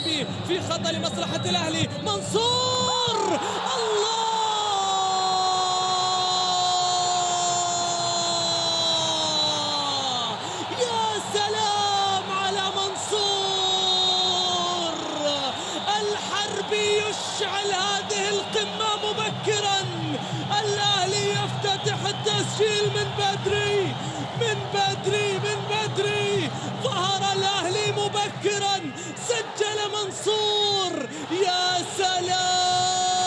الحربي في خطأ لمصلحة الأهلي. منصور الله، يا سلام على منصور. الحربي يشعل هذه القمة مبكرا. الأهلي يفتتح التسجيل من بدري من بدري من بدري. ظهر الأهلي مبكرا، سجل منصور. يا سلام،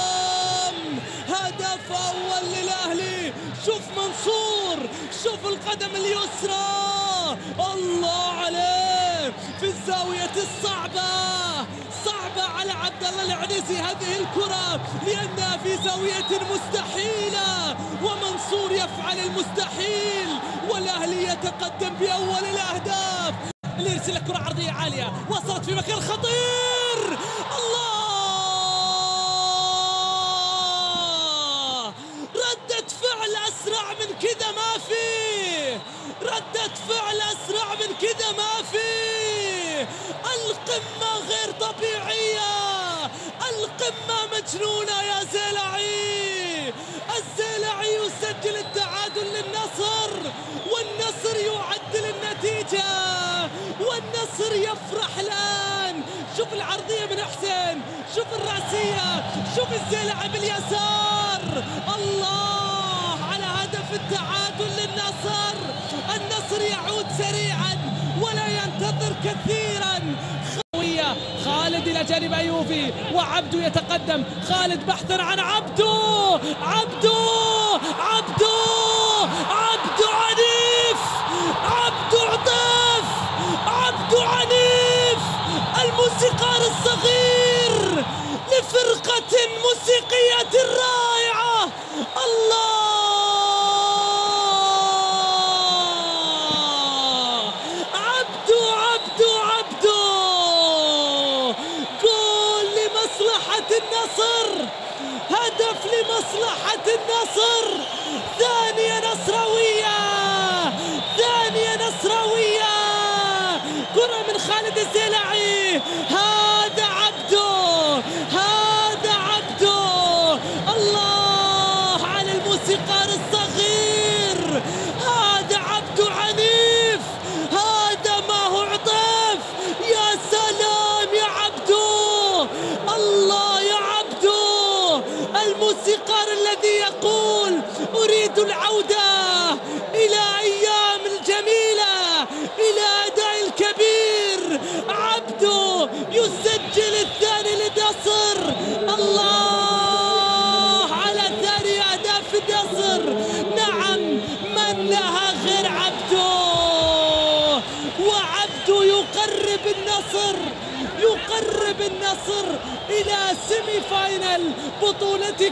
هدف أول للأهلي. شوف منصور، شوف القدم اليسرى، الله عليه في الزاوية الصعبة. صعبة على عبد الله العنيسي هذه الكرة لأنها في زاوية مستحيلة، ومنصور يفعل المستحيل والأهلي يتقدم بأول الأهداف. اللي يرسل كرة عرضية عالية وصلت في مكان خطير. الله، ردة فعل أسرع من كذا ما في، ردة فعل أسرع من كذا ما في. القمة غير طبيعية، القمة مجنونة يا زيلعي. الزيلعي يسجل التعادل للنصر، والنصر يعدل النتيجة، والنصر يفرح الآن. شوف العرضية من حسين، شوف الرأسية، شوف الزيلعي باليسار. الله على هدف التعادل للنصر. النصر يعود سريعا ولا ينتظر كثيرا. خالد إلى جانب أيوبي وعبدو يتقدم. خالد بحثا عن عبدو، عبدو عنيف، عبدو عطيف، عبدو عنيف. الموسيقار الصغير لفرقة موسيقية رائعة. الله، النصر، هدف لمصلحة النصر. ثانية نصراوية، ثانية نصراوية. كرة من خالد الزيلعي. هذا عبدو، هذا عبدو. الله على الموسيقار الصغير. هذا عبدو عنيف، هذا ما هو عطيف. يا سلام يا عبدو، الله الموسيقار الذي يقول أريد العودة إلى أيام الجميلة، إلى أداء الكبير. عبدو يسجل الثاني للنصر. الله على ثاني أهداف النصر. نعم، من لها غير عبدو؟ وعبدو يقرب النصر إلى سيمي فاينل بطولة